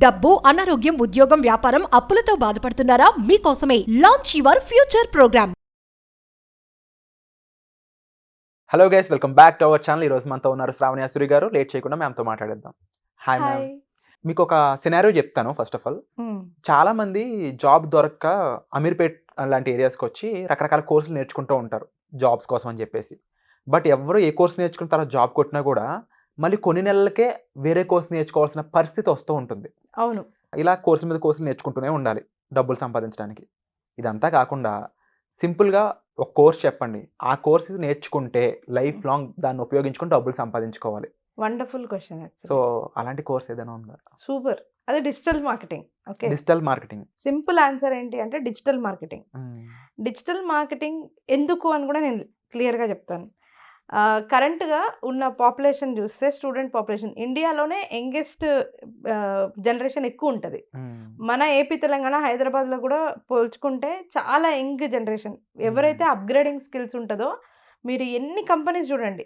డబ్బు, అనారోగ్యం, ఉద్యోగం, వ్యాపారం, అప్పులతో బాధపడుతున్నారా? మీకోసమే launch your future programme. Hello guys, welcome back to our channel. ఈరోజు మనతో ఉన్నారు శ్రావణి అసూరి గారు. లేట్ చేయకుండా మ్యామ్తో మాట్లాడేద్దాం. Hi ma'am. మీకు ఒక సినారియో చెప్తాను. ఫస్ట్ ఆఫ్ ఆల్, చాలా మంది జాబ్ దొరక్క అమీర్పేట్ లాంటి ఏరియాస్కి వచ్చి రకరకాల కోర్సులు నేర్చుకుంటూ ఉంటారు జాబ్స్ కోసం అని చెప్పేసి. బట్ ఎవరు ఏ కోర్స్ నేర్చుకున్న తర్వాత జాబ్ కొట్టినా కూడా మళ్ళీ కొన్ని నెలలకే వేరే కోర్స్ నేర్చుకోవాల్సిన పరిస్థితి వస్తూ ఉంటుంది. అవును. ఇలా కోర్సుల మీద కోర్సులు నేర్చుకుంటూనే ఉండాలి డబ్బులు సంపాదించడానికి. ఇదంతా కాకుండా సింపుల్గా ఒక కోర్స్ చెప్పండి, ఆ కోర్స్ నేర్చుకుంటే లైఫ్ లాంగ్ దాన్ని ఉపయోగించుకుని డబ్బులు సంపాదించుకోవాలి. Wonderful question. సో అలాంటి కోర్స్ ఏదైనా ఉందా? సూపర్. అదే digital marketing. Okay, digital marketing. Simple answer ఏంటి అంటే డిజిటల్ మార్కెటింగ్. డిజిటల్ మార్కెటింగ్ ఎందుకు అని కూడా నేను క్లియర్గా చెప్తాను. కరెంట్గా ఉన్న పాపులేషన్ చూస్తే, స్టూడెంట్ పాపులేషన్ ఇండియాలోనే యంగెస్ట్ జనరేషన్ ఎక్కువ ఉంటుంది. మన ఏపీ, తెలంగాణ, హైదరాబాద్లో కూడా పోల్చుకుంటే చాలా యంగ్ జనరేషన్. ఎవరైతే అప్గ్రేడింగ్ స్కిల్స్ ఉంటుందో, మీరు ఎన్ని కంపెనీస్ చూడండి,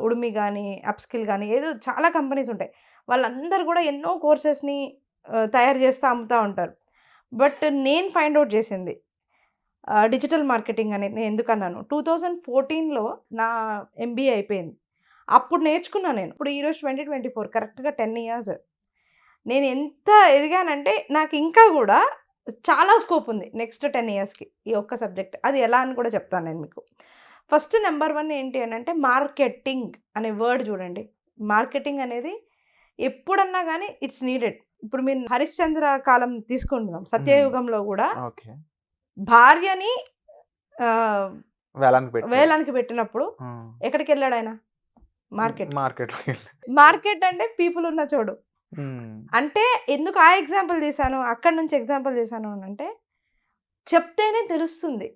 ఉడిమి కానీ, అప్స్కిల్ కానీ, ఏదో చాలా కంపెనీస్ ఉంటాయి. వాళ్ళందరూ కూడా ఎన్నో కోర్సెస్ని తయారు చేస్తూ అమ్ముతూ ఉంటారు. బట్ నేను ఫైండ్ అవుట్ చేసింది డిజిటల్ మార్కెటింగ్ అనేది. నేను ఎందుకన్నాను, 2014లో నా MBA అయిపోయింది. అప్పుడు నేర్చుకున్నాను నేను. ఇప్పుడు ఈరోజు 2024, కరెక్ట్గా 10 years. నేను ఎంత ఎదిగానంటే నాకు ఇంకా కూడా చాలా స్కోప్ ఉంది నెక్స్ట్ 10 yearsకి ఈ ఒక్క సబ్జెక్ట్. అది ఎలా అని కూడా చెప్తాను నేను మీకు. ఫస్ట్ నెంబర్ 1 ఏంటి అని అంటే మార్కెటింగ్ అనే వర్డ్ చూడండి. మార్కెటింగ్ అనేది ఎప్పుడన్నా కానీ ఇట్స్ నీడెడ్. ఇప్పుడు మీరు హరిశ్చంద్ర కాలం తీసుకుంటున్నాం, సత్యయుగంలో కూడా భార్యని వేలానికి పెట్టినప్పుడు ఎక్కడికి వెళ్ళాడు ఆయన? మార్కెట్ అంటే పీపుల్ ఉన్న చోటు. అంటే ఎందుకు ఆ ఎగ్జాంపుల్ తీసాను, అక్కడి నుంచి ఎగ్జాంపుల్ తీసాను అని అంటే, చెప్తేనే తెలుస్తుంది.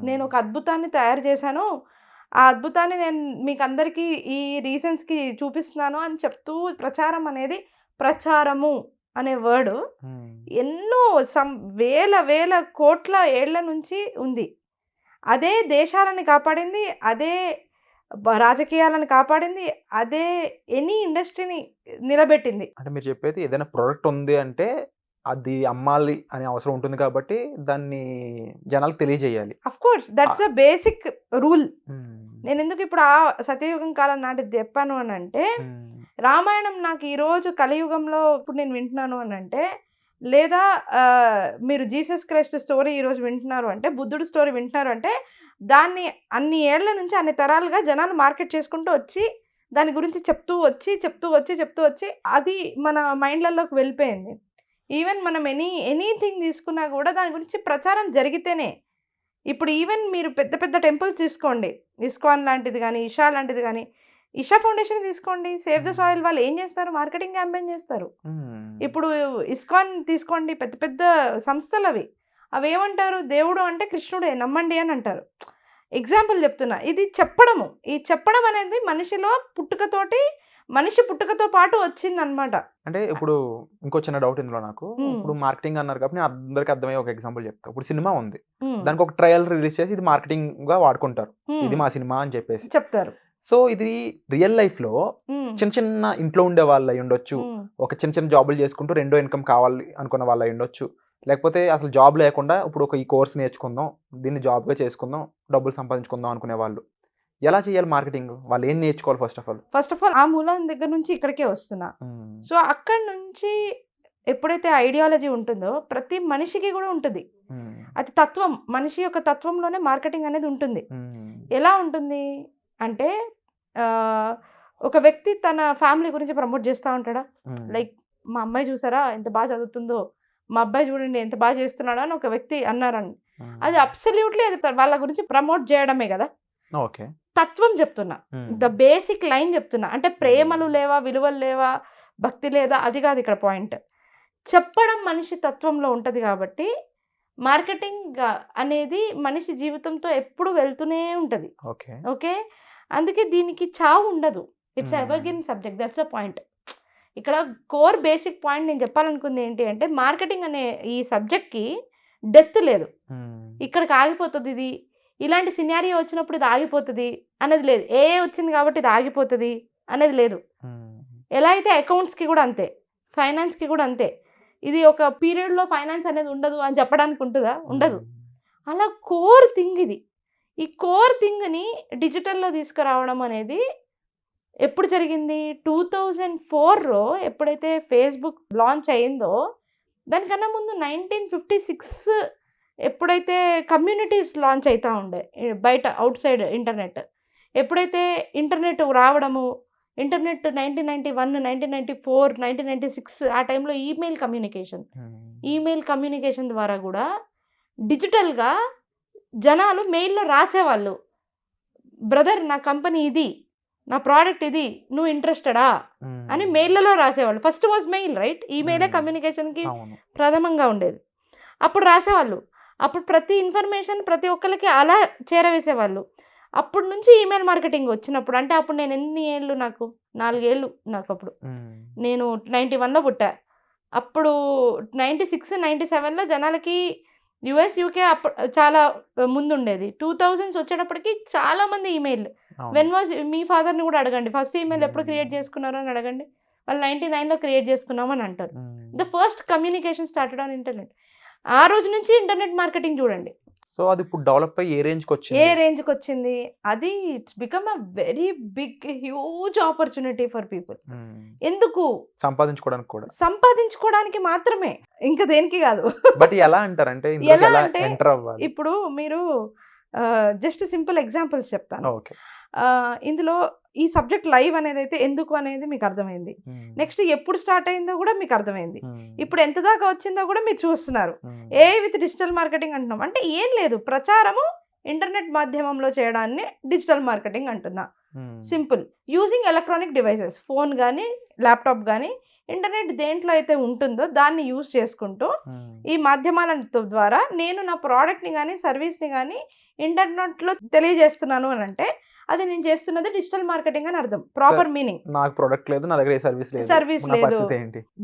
నేను ఒక అద్భుతాన్ని తయారు చేశాను, ఆ అద్భుతాన్ని నేను మీకు అందరికీ ఈ రీజన్స్కి చూపిస్తున్నాను అని చెప్తూ ప్రచారం అనేది, ప్రచారము అనే వర్డ్ ఎన్నో వేల కోట్ల ఏళ్ల నుంచి ఉంది. అదే దేశాలను కాపాడింది, అదే రాజకీయాలను కాపాడింది, అదే ఎనీ ఇండస్ట్రీని నిలబెట్టింది. అంటే మీరు చెప్పేది ఏదైనా ప్రోడక్ట్ ఉంది అంటే అది అమ్మాలి అనే అవసరం ఉంటుంది కాబట్టి దాన్ని జనాలకు తెలియజేయాలి. Of course that's a basic rule. నేను ఎందుకు ఇప్పుడు ఆ సత్యయుగం కాలం నాటిది చెప్పాను అని అంటే, రామాయణం నాకు ఈరోజు కలియుగంలో ఇప్పుడు నేను వింటున్నాను అని అంటే, లేదా మీరు జీసస్ క్రైస్ట్ స్టోరీ ఈరోజు వింటున్నారు అంటే, బుద్ధుడు స్టోరీ వింటున్నారు అంటే, దాన్ని అన్ని ఏళ్ల నుంచి అన్ని తరాలుగా జనాలు మార్కెట్ చేసుకుంటూ వచ్చి దాని గురించి చెప్తూ వచ్చి అది మన మైండ్లలోకి వెళ్ళిపోయింది. ఈవెన్ మనం ఎనీథింగ్ తీసుకున్నా కూడా దాని గురించి ప్రచారం జరిగితేనే. ఇప్పుడు ఈవెన్ మీరు పెద్ద పెద్ద టెంపుల్స్ తీసుకోండి, ఇస్కాన్ లాంటిది కానీ, ఇషా లాంటిది కానీ, ఇషా ఫౌండేషన్ తీసుకోండి, సేవ్ ద సాయిల్ వాళ్ళు ఏం చేస్తారు? మార్కెటింగ్ క్యాంపెయిన్ చేస్తారు. ఇప్పుడు ఇస్కాన్ తీసుకోండి, పెద్ద పెద్ద సంస్థలు అవి ఏమంటారు? దేవుడు అంటే కృష్ణుడే, నమ్మండి అని అంటారు. ఎగ్జాంపుల్ చెప్తున్నా. ఇది చెప్పడం అనేది మనిషి పుట్టుకతో పాటు వచ్చిందనమాట. అంటే ఇప్పుడు ఇంకో చిన్న డౌట్ ఇందులో నాకు. ఇప్పుడు మార్కెటింగ్ అన్నారు కాబట్టి నేను అందరికి అర్థమయ్యే ఒక ఎగ్జాంపుల్ చెప్తా. ఇప్పుడు సినిమా ఉంది, దానికి ఒక ట్రయల్ రిలీజ్ చేసి ఇది మార్కెటింగ్ గా వాడుకుంటారు, ఇది మా సినిమా అని చెప్పేసి చెప్తారు. సో ఇది రియల్ లైఫ్ లో చిన్న చిన్న ఇంట్లో ఉండే వాళ్ళు అయి ఉండొచ్చు, ఒక చిన్న జాబులు చేసుకుంటూ రెండో ఇన్కమ్ కావాలి అనుకున్న వాళ్ళు అయి ఉండొచ్చు, లేకపోతే అసలు జాబ్ లేకుండా ఇప్పుడు ఈ కోర్స్ నేర్చుకుందాం, దీన్ని జాబ్గా చేసుకుందాం, డబ్బులు సంపాదించుకుందాం అనుకునే వాళ్ళు ఎలా చేయాలి మార్కెటింగ్? వాళ్ళు ఏం నేర్చుకోవాలి? ఫస్ట్ ఆఫ్ ఆల్ ఆ మూలం దగ్గర నుంచి ఇక్కడికే వస్తున్నా. సో అక్కడ నుంచి ఎప్పుడైతే ఐడియాలజీ ఉంటుందో ప్రతి మనిషికి కూడా ఉంటుంది. అది తత్వం, మనిషి యొక్క తత్వంలోనే మార్కెటింగ్ అనేది ఉంటుంది. ఎలా ఉంటుంది అంటే, ఒక వ్యక్తి తన ఫ్యామిలీ గురించి ప్రమోట్ చేస్తూ ఉంటాడా? లైక్, మా అమ్మాయి చూసారా ఎంత బాగా చదువుతుందో, మా అబ్బాయి చూడండి ఎంత బాగా చేస్తున్నాడా అని ఒక వ్యక్తి అన్నారండి. అది అబ్సల్యూట్లీ అది వాళ్ళ గురించి ప్రమోట్ చేయడమే కదా. ఓకే, తత్వం చెప్తున్నా, ద బేసిక్ లైన్ చెప్తున్నా. అంటే ప్రేమలు లేవా, విలువలు లేవా, భక్తి లేదా, అది కాదు ఇక్కడ పాయింట్. చెప్పడం మనిషి తత్వంలో ఉంటుంది. కాబట్టి మార్కెటింగ్ అనేది మనిషి జీవితంతో ఎప్పుడు వెళ్తూనే ఉంటుంది. ఓకే, అందుకే దీనికి చావు ఉండదు. It's evergreen subject. That's a point. ఇక్కడ కోర్ బేసిక్ పాయింట్ నేను చెప్పాలనుకుంది ఏంటి అంటే, మార్కెటింగ్ అనే ఈ సబ్జెక్ట్కి డెత్ లేదు. ఇక్కడికి ఆగిపోతుంది, ఇది ఇలాంటి సినారియో వచ్చినప్పుడు ఇది ఆగిపోతుంది అనేది లేదు. వచ్చింది కాబట్టి ఇది ఆగిపోతుంది అనేది లేదు. ఎలా అయితే అకౌంట్స్కి కూడా అంతే, ఫైనాన్స్కి కూడా అంతే. ఇది ఒక పీరియడ్ లో ఫైనాన్స్ అనేది ఉండదు అని చెప్పడానికి ఉంటుందా? ఉండదు. అలా కోర్ థింగ్ ఇది. ఈ కోర్ థింగ్ ని డిజిటల్లో తీసుకురావడం అనేది ఎప్పుడు జరిగింది? 2004లో ఎప్పుడైతే ఫేస్బుక్ లాంచ్ అయిందో దానికన్నా ముందు 1956 ఎప్పుడైతే కమ్యూనిటీస్ లాంచ్ అవుతా ఉండే బయట అవుట్ సైడ్ ఇంటర్నెట్, ఎప్పుడైతే ఇంటర్నెట్ రావడము, ఇంటర్నెట్ 1991, 1994, 1996 ఆ టైంలో ఈమెయిల్ కమ్యూనికేషన్ ద్వారా కూడా డిజిటల్గా జనాలు మెయిల్లో రాసేవాళ్ళు, బ్రదర్ నా కంపెనీ ఇది, నా ప్రోడక్ట్ ఇది, నువ్వు ఇంట్రెస్టెడా అని మెయిల్లలో రాసేవాళ్ళు. First was mail, right? ఈమెయిలే కమ్యూనికేషన్కి ప్రథమంగా ఉండేది. అప్పుడు రాసేవాళ్ళు, అప్పుడు ప్రతి ఇన్ఫర్మేషన్ ప్రతి ఒక్కరికి అలా చేరవేసేవాళ్ళు. అప్పుడు నుంచి ఈమెయిల్ మార్కెటింగ్ వచ్చినప్పుడు, అంటే అప్పుడు నేను ఎన్ని ఏళ్ళు, నాకు 4 ఏళ్ళు, నాకు అప్పుడు నేను 91లో పుట్టా. అప్పుడు 96, 97లో జనాలకి యుఎస్ యూకే అప్పుడు చాలా ముందు ఉండేది. 2000s వచ్చేటప్పటికి చాలా మంది ఈమెయిల్. వెన్ వాజ్ మీ ఫాదర్ని కూడా అడగండి, ఫస్ట్ ఈమెయిల్ ఎప్పుడు క్రియేట్ చేసుకున్నారో అని అడగండి, వాళ్ళు 99లో క్రియేట్ చేసుకున్నామని అంటారు. The first communication started on internet. ఆ రోజు నుంచి ఇంటర్నెట్ మార్కెటింగ్ చూడండి. సో అది ఇప్పుడు డెవలప్ అయ్యి ఏ రేంజ్కి వచ్చింది? అది it's become a very big huge opportunity for people. ఎందుకు? సంపాదించుకోవడానికి మాత్రమే, ఇంకా దేనికి కాదు. బట్ ఎలా అంటారంటే ఇప్పుడు మీరు జస్ట్ సింపుల్ ఎగ్జాంపుల్స్ చెప్తాను. ఇందులో ఈ సబ్జెక్ట్ లైవ్ అనేది అయితే ఎందుకు అనేది మీకు అర్థమైంది. నెక్స్ట్ ఎప్పుడు స్టార్ట్ అయిందో కూడా మీకు అర్థమైంది. ఇప్పుడు ఎంత దాకా వచ్చిందో కూడా మీరు చూస్తున్నారు. ఏ విత్ డిజిటల్ మార్కెటింగ్ అంటున్నాం అంటే ఏం లేదు, ప్రచారము ఇంటర్నెట్ మాధ్యమంలో చేయడాన్ని డిజిటల్ మార్కెటింగ్ అంటున్నా. Simple, using electronic devices, phone కానీ ల్యాప్టాప్ కానీ ఇంటర్నెట్ దేంట్లో అయితే ఉంటుందో దాన్ని యూజ్ చేసుకుంటూ ఈ మాధ్యమాల ద్వారా నేను నా ప్రోడక్ట్ని కానీ సర్వీస్ని కానీ ఇంటర్నెట్లో తెలియజేస్తున్నాను అని అంటే అది నేను చేస్తున్నది డిజిటల్ మార్కెటింగ్ అని అర్థం. Proper meaning. నాకు ప్రొడక్ట్ లేదు, నా దగ్గర సర్వీస్ లేదు,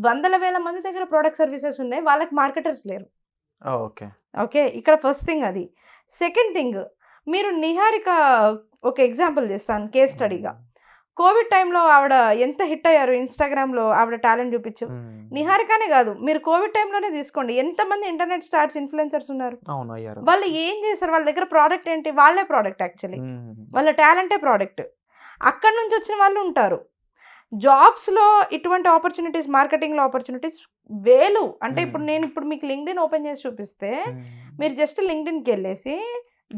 వందల వేల మంది దగ్గర ప్రొడక్ట్ సర్వీసెస్ ఉన్నాయి, వాళ్ళకి మార్కెటర్స్ లేరు. ఓకే, ఇక్కడ ఫస్ట్ థింగ్ అది. సెకండ్ థింగ్, మీరు నిహారిక ఒక ఎగ్జాంపుల్ చేస్తాను కేస్ స్టడీగా. కోవిడ్ టైంలో ఆవిడ ఎంత హిట్ అయ్యారు ఇన్స్టాగ్రామ్లో, ఆవిడ టాలెంట్ చూపించు. నిహారికనే కాదు, మీరు కోవిడ్ టైంలోనే తీసుకోండి, ఎంతమంది ఇంటర్నెట్ స్టార్స్ ఇన్ఫ్లుయెన్సర్స్ ఉన్నారు. వాళ్ళు ఏం చేశారు? వాళ్ళ దగ్గర ప్రోడక్ట్ ఏంటి? వాళ్ళే ప్రోడక్ట్, యాక్చువల్లీ వాళ్ళ టాలెంటే ప్రోడక్ట్. అక్కడ నుంచి వచ్చిన వాళ్ళు ఉంటారు. జాబ్స్లో ఇటువంటి ఆపర్చునిటీస్, మార్కెటింగ్లో ఆపర్చునిటీస్ వేలు. అంటే ఇప్పుడు మీకు లింక్డ్ఇన్ ఓపెన్ చేసి చూపిస్తే మీరు జస్ట్ లింక్డ్ఇన్కి వెళ్ళేసి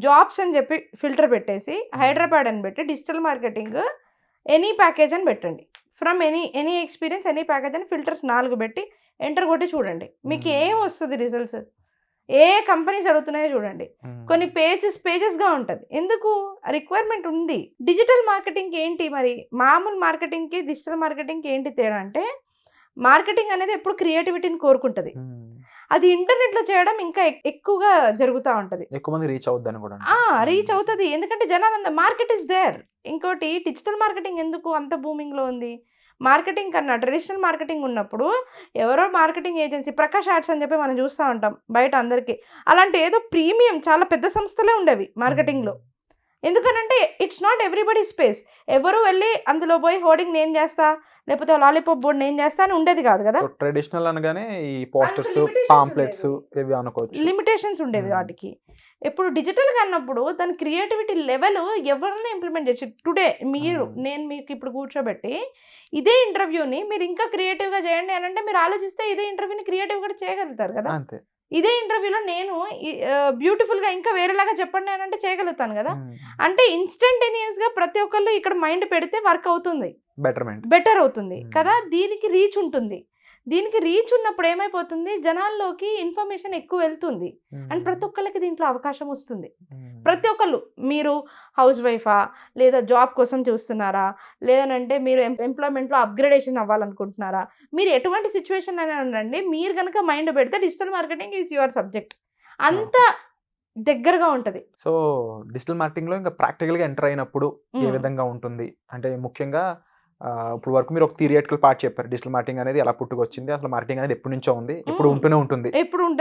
జాబ్స్ అని చెప్పి ఫిల్టర్ పెట్టేసి హైదరాబాద్ అని పెట్టి డిజిటల్ మార్కెటింగ్ ఎనీ ప్యాకేజ్ అని పెట్టండి. From any experience any package అని ఫిల్టర్స్ 4 పెట్టి ఎంటర్ కొట్టి చూడండి, మీకు ఏం వస్తుంది రిజల్ట్స్, ఏ కంపెనీస్ అడుగుతున్నాయో చూడండి. కొన్ని పేజెస్గా ఉంటుంది. ఎందుకు? రిక్వైర్మెంట్ ఉంది. డిజిటల్ మార్కెటింగ్కి ఏంటి మరి, మామూలు మార్కెటింగ్కి డిజిటల్ మార్కెటింగ్కి ఏంటి తేడా అంటే, మార్కెటింగ్ అనేది ఎప్పుడు క్రియేటివిటీని కోరుకుంటుంది. అది ఇంటర్నెట్లో చేయడం ఇంకా ఎక్కువగా జరుగుతూ ఉంటుంది, ఎక్కువ మంది రీచ్ అవుతుంది. ఎందుకంటే జనాలు మార్కెట్ ఇస్ దేర్. ఇంకోటి, డిజిటల్ మార్కెటింగ్ ఎందుకు అంత బూమింగ్లో ఉంది? మార్కెటింగ్ కన్నా ట్రెడిషనల్ మార్కెటింగ్ ఉన్నప్పుడు ఎవరో మార్కెటింగ్ ఏజెన్సీ, ప్రకాష్ ఆర్ట్స్ అని చెప్పి మనం చూస్తూ ఉంటాం బయట అందరికీ, అలాంటి ఏదో ప్రీమియం చాలా పెద్ద సంస్థలే ఉండేవి మార్కెటింగ్లో. ఎందుకనంటే ఇట్స్ నాట్ ఎవ్రీబడి స్పేస్. ఎవరు వెళ్ళి అందులో పోయి హోర్డింగ్ నేను చేస్తా, లేకపోతే లాలీపాప్ బోర్డ్ నేను చేస్తా అని ఉండేది కాదు కదా. ట్రెడిషనల్ అనగానే ఈ పోస్టర్స్, పాంప్లెట్స్ ఇవి అనుకోవచ్చు, లిమిటేషన్స్ ఉండేవి వాటికి. ఇప్పుడు డిజిటల్గా అన్నప్పుడు దాని క్రియేటివిటీ లెవెల్ ఎవరైనా ఇంప్లిమెంట్ చేయొచ్చు. టుడే నేను మీకు ఇప్పుడు కూర్చోబెట్టి ఇదే ఇంటర్వ్యూని మీరు ఇంకా క్రియేటివ్గా చేయండి అని అంటే మీరు ఆలోచిస్తే ఇదే ఇంటర్వ్యూని క్రియేటివ్ కూడా చేయగలుగుతారు కదా. ఇదే ఇంటర్వ్యూలో నేను బ్యూటిఫుల్గా ఇంకా వేరేలాగా చెప్పండి అని అంటే చేయగలుగుతాను కదా. అంటే ఇన్స్టంటేనియస్గా ప్రతి ఒక్కళ్ళు ఇక్కడ మైండ్ పెడితే వర్క్ అవుతుంది, బెటర్ అవుతుంది కదా. దీనికి రీచ్ ఉంటుంది. దీనికి రీచ్ ఉన్నప్పుడు ఏమైపోతుంది, జనాల్లోకి ఇన్ఫర్మేషన్ ఎక్కువ వెళ్తుంది అండ్ ప్రతి ఒక్కళ్ళకి దీంట్లో అవకాశం వస్తుంది. ప్రతి ఒక్కళ్ళు, మీరు హౌస్ వైఫా, లేదా జాబ్ కోసం చూస్తున్నారా, లేదనంటే మీరు ఎంప్లాయ్మెంట్లో అప్గ్రేడేషన్ అవ్వాలనుకుంటున్నారా, మీరు ఎటువంటి సిచ్యువేషన్ అయినా ఉండండి, మీరు కనుక మైండ్ పెడితే digital marketing is your subject. అంత దగ్గరగా ఉంటుంది. సో డిజిటల్ మార్కెటింగ్లో ఇంకా ప్రాక్టికల్గా ఎంటర్ అయినప్పుడు ఏ విధంగా ఉంటుంది అంటే, ముఖ్యంగా ఇప్పుడు వరకు మీరు ఒక థియరిటికల్ పార్ట్ చెప్పారు, డిజిటల్ మార్కెటింగ్ అనేది ఎలా పుట్టుకొచ్చింది, అసలు మార్కెటింగ్ అనేది ఎప్పటి నుంచో ఉంది, ఎప్పుడు ఉంటూనే ఉంటుంది,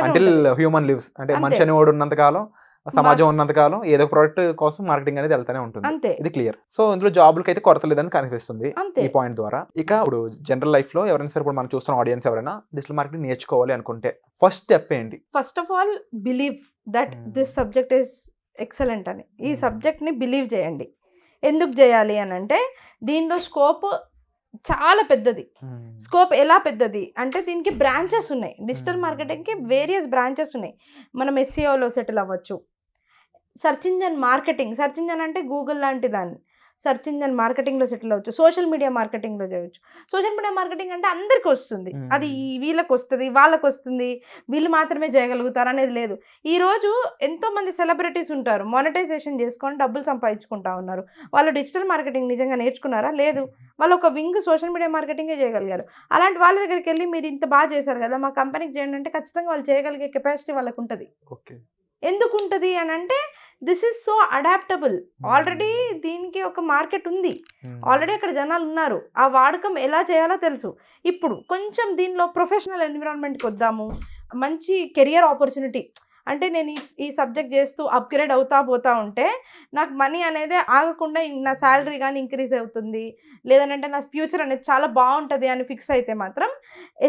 అంటిల్ హ్యూమన్ లివ్స్. అంటే మనిషి అనేవాడు ఉన్నంత కాలం సమాజం ఉన్నంత కాలం ఏదో ప్రోడక్ట్ కోసం మార్కెటింగ్ అనేది వెళ్తానే ఉంటుంది. అంతే ఇది క్లియర్. సో ఇందులో జాబులకి అయితే కొరత లేదని కనిపిస్తుంది అంతే ఈ పాయింట్ ద్వారా. ఇక ఇప్పుడు జనరల్ లైఫ్ లో ఎవరైనా సరే ఇప్పుడు మనం చూస్తున్న ఆడియన్స్ ఎవరైనా డిజిటల్ మార్కెటింగ్ నేర్చుకోవాలి అనుకుంటే ఫస్ట్ స్టెప్ ఏంటి? First of all believe that this subject is excellent అని. ఈ సబ్జెక్ట్ని బిలీవ్ చేయండి. ఎందుకు చేయాలి అని అంటే దీనిలో స్కోప్ చాలా పెద్దది. స్కోప్ ఎలా పెద్దది అంటే దీనికి బ్రాంచెస్ ఉన్నాయి. డిజిటల్ మార్కెటింగ్కి వేరియస్ బ్రాంచెస్ ఉన్నాయి. మనం ఎస్సీఓలో సెటిల్ అవ్వచ్చు. Search engine marketing, search engine అంటే గూగుల్ లాంటి దాన్ని, సెర్చ్ ఇంజన్ మార్కెటింగ్లో సెటిల్ అవ్వచ్చు. సోషల్ మీడియా మార్కెటింగ్లో చేయవచ్చు. సోషల్ మీడియా మార్కెటింగ్ అంటే అందరికి వస్తుంది. అది వీళ్ళకి వస్తుంది, వాళ్ళకి వస్తుంది, వీళ్ళు మాత్రమే చేయగలుగుతారు అనేది లేదు. ఈరోజు ఎంతోమంది సెలబ్రిటీస్ ఉంటారు, మానిటైజేషన్ చేసుకొని డబ్బులు సంపాదించుకుంటా ఉన్నారు. వాళ్ళు డిజిటల్ మార్కెటింగ్ నిజంగా నేర్చుకున్నారా? లేదు. వాళ్ళు ఒక వింగ్ సోషల్ మీడియా మార్కెటింగే చేయగలిగారు. అలాంటి వాళ్ళ దగ్గరికి వెళ్ళి మీరు ఇంత బాగా చేశారు కదా, మా కంపెనీకి చేయండి అంటే ఖచ్చితంగా వాళ్ళు చేయగలిగే కెపాసిటీ వాళ్ళకు ఉంటుంది. ఎందుకు ఉంటుంది అని అంటే this is so adaptable. Already దీనికి ఒక మార్కెట్ ఉంది, ఆల్రెడీ అక్కడ జనాలు ఉన్నారు, ఆ వాడకం ఎలా చేయాలో తెలుసు. ఇప్పుడు కొంచెం దీనిలో ప్రొఫెషనల్ ఎన్విరాన్మెంట్కి వద్దాము. మంచి కెరియర్ ఆపర్చునిటీ అంటే నేను ఈ సబ్జెక్ట్ చేస్తూ అప్గ్రేడ్ అవుతా పోతా ఉంటే నాకు మనీ అనేది ఆగకుండా నా శాలరీ కానీ ఇంక్రీజ్ అవుతుంది, లేదంటే నా ఫ్యూచర్ అనేది చాలా బాగుంటుంది అని ఫిక్స్ అయితే మాత్రం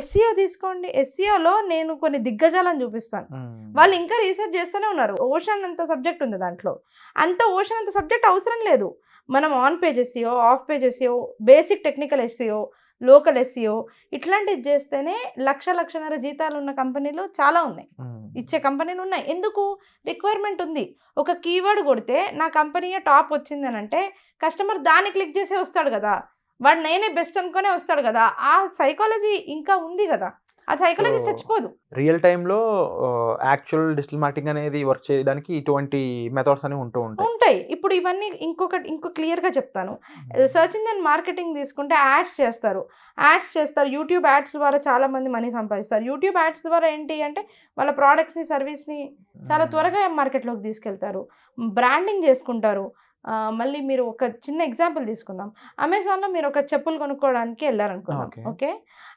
ఎస్సీఓ తీసుకోండి. ఎస్సీఓలో నేను కొన్ని దిగ్గజాలను చూపిస్తాను. వాళ్ళు ఇంకా రీసెర్చ్ చేస్తూనే ఉన్నారు. ఓషన్ అంత సబ్జెక్ట్ ఉంది దాంట్లో. ఓషన్ అంత సబ్జెక్ట్ అవసరం లేదు. మనం on page SCO, of page SCO, basic technical SCO, local SCO ఇట్లాంటివి చేస్తేనే లక్షన్నర జీతాలు ఉన్న కంపెనీలు చాలా ఉన్నాయి, ఇచ్చే కంపెనీలు ఉన్నాయి. ఎందుకు? రిక్వైర్మెంట్ ఉంది. ఒక కీవర్డ్ కొడితే నా కంపెనీ టాప్ వచ్చింది అని అంటే కస్టమర్ దాన్ని క్లిక్ చేసే వస్తాడు కదా, వాడు నేనే బెస్ట్ అనుకునే వస్తాడు కదా. ఆ సైకాలజీ ఇంకా ఉంది కదా, ఆ సైకాలజీ చచ్చిపోదు. రియల్ టైంలో యాక్చువల్ డిజిటల్ మార్కెటింగ్ అనేది వర్క్ చేయడానికి ఇటువంటి మెథడ్స్ అనేవి ఉంటాయి. ఇప్పుడు ఇవన్నీ ఇంకో క్లియర్గా చెప్తాను. సర్చ్ ఇంజన్ మార్కెటింగ్ తీసుకుంటే యాడ్స్ చేస్తారు. యూట్యూబ్ యాడ్స్ ద్వారా చాలా మంది మనీ సంపాదిస్తారు. యూట్యూబ్ యాడ్స్ ద్వారా ఏంటి అంటే వాళ్ళ ప్రోడక్ట్స్ని, సర్వీస్ని చాలా త్వరగా మార్కెట్లోకి తీసుకెళ్తారు, బ్రాండింగ్ చేసుకుంటారు. మళ్ళీ మీరు ఒక చిన్న ఎగ్జాంపుల్ తీసుకుందాం. అమెజాన్లో మీరు ఒక చెప్పులు కొనుక్కోవడానికి వెళ్ళారనుకుందాం. ఓకే,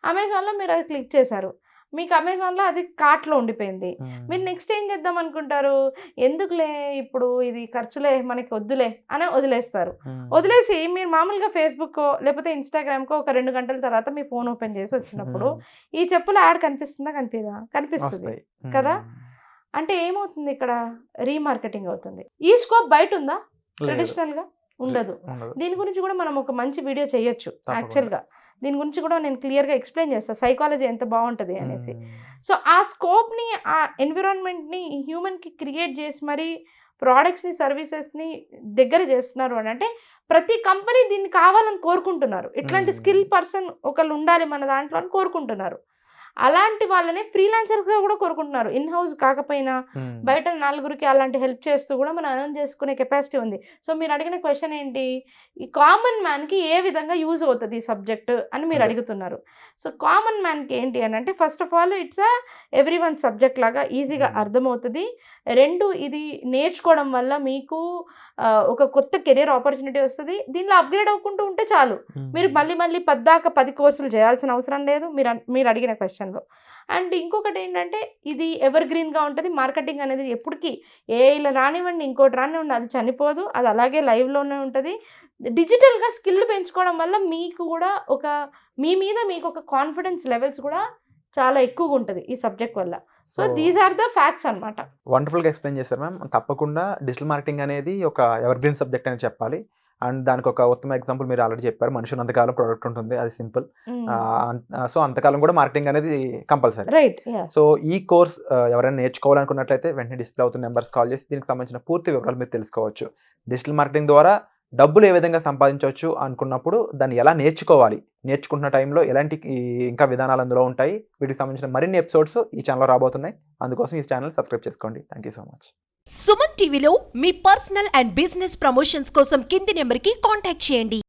అమెజాన్లో మీరు అది క్లిక్ చేశారు, మీకు అమెజాన్లో అది కార్ట్లో ఉండిపోయింది. మీరు నెక్స్ట్ ఏం చేద్దాం అనుకుంటారు? ఎందుకులే ఇప్పుడు ఇది ఖర్చులే మనకి వద్దులే అని వదిలేసి మీరు మామూలుగా ఫేస్బుక్కో లేకపోతే ఇన్స్టాగ్రామ్కో ఒక 2 గంటల తర్వాత మీ ఫోన్ ఓపెన్ చేసి వచ్చినప్పుడు ఈ చెప్పుల యాడ్ కనిపిస్తుందా? కనిపిస్తుంది కదా. అంటే ఏమవుతుంది ఇక్కడ? రీమార్కెటింగ్ అవుతుంది. ఈ స్కోప్ బయట ఉందా? ట్రెడిషనల్ గా ఉండదు. దీని గురించి కూడా మనం ఒక మంచి వీడియో చేయొచ్చు. యాక్చువల్గా దీని గురించి కూడా నేను క్లియర్గా ఎక్స్ప్లెయిన్ చేస్తాను, సైకాలజీ ఎంత బాగుంటుంది అనేసి. సో ఆ స్కోప్ని, ఆ ఎన్విరాన్మెంట్ని హ్యూమన్కి క్రియేట్ చేసి మరి ప్రోడక్ట్స్ని, సర్వీసెస్ని దగ్గర చేస్తున్నారు అని అంటే ప్రతి కంపెనీ దీన్ని కావాలని కోరుకుంటున్నారు. ఇట్లాంటి స్కిల్ పర్సన్ ఒకళ్ళు ఉండాలి మన దాంట్లో అని కోరుకుంటున్నారు. అలాంటి వాళ్ళని ఫ్రీలాన్సర్గా కూడా కోరుకుంటున్నారు. ఇన్ హౌస్ కాకపోయినా బయట నలుగురికి అలాంటి హెల్ప్ చేస్తూ కూడా మనం అర్న్ చేసుకునే కెపాసిటీ ఉంది. సో మీరు అడిగిన క్వశ్చన్ ఏంటి? ఈ కామన్ మ్యాన్కి ఏ విధంగా యూజ్ అవుతుంది ఈ సబ్జెక్ట్ అని మీరు అడుగుతున్నారు. సో కామన్ మ్యాన్కి ఏంటి అని అంటే first of all it's every one subject లాగా ఈజీగా అర్థమవుతుంది. 2, ఇది నేర్చుకోవడం వల్ల మీకు ఒక కొత్త కెరియర్ ఆపర్చునిటీ వస్తుంది. దీనిలో అప్గ్రేడ్ అవ్వకుంటూ ఉంటే చాలు. మీరు మళ్ళీ 10 కోర్సులు చేయాల్సిన అవసరం లేదు మీరు అడిగిన క్వశ్చన్లో. అండ్ ఇంకొకటి ఏంటంటే ఇది ఎవర్ గ్రీన్గా ఉంటుంది. మార్కెటింగ్ అనేది ఎప్పటికీ ఇలా రానివ్వండి, ఇంకోటి రానివ్వండి, అది చనిపోదు. అది అలాగే లైవ్లోనే ఉంటుంది. డిజిటల్గా స్కిల్ పెంచుకోవడం వల్ల మీకు కూడా మీ మీద మీకు ఒక కాన్ఫిడెన్స్ లెవెల్స్ కూడా చాలా ఎక్కువగా ఉంటుంది ఈ సబ్జెక్ట్ వల్ల. So these are the facts అనమాట. వండర్ఫుల్గా ఎక్స్ప్లెయిన్ చేశారు మ్యామ్. తప్పకుండా డిజిటల్ మార్కెటింగ్ అనేది ఒక ఎవర్ గ్రీన్ సబ్జెక్ట్ అని చెప్పాలి. అండ్ దానికి ఒక ఉత్తమ ఎగ్జాంపుల్ మీరు ఆల్రెడీ చెప్పారు, మనిషి అంతకాలం ప్రోడక్ట్ ఉంటుంది, అది సింపుల్. సో అంతకాలం కూడా మార్కెటింగ్ అనేది కంపల్సరీ. రైట్. సో ఈ కోర్స్ ఎవరైనా నేర్చుకోవాలనుకున్నట్లయితే వెంటనే డిస్ప్లే అవుతున్న నెంబర్స్ కాల్ చేసి దీనికి సంబంధించిన పూర్తి వివరాలు మీరు తెలుసుకోవచ్చు. డిజిటల్ మార్కెటింగ్ ద్వారా డబ్బులు ఏ విధంగా సంపాదించవచ్చు అనుకున్నప్పుడు దాన్ని ఎలా నేర్చుకోవాలి, నేర్చుకుంటున్న టైంలో ఎలాంటి ఇంకా విధానాలు అందులో ఉంటాయి, వీటికి సంబంధించిన మరిన్ని ఎపిసోడ్స్ ఈ ఛానల్లో రాబోతున్నాయి. అందుకోసం ఈ ఛానల్ సబ్స్క్రైబ్ చేసుకోండి. Thank you so much. Suman టీవీలో మీ పర్సనల్ అండ్ బిజినెస్ ప్రమోషన్స్ కోసం కింది నెంబర్కి కాంటాక్ట్ చేయండి.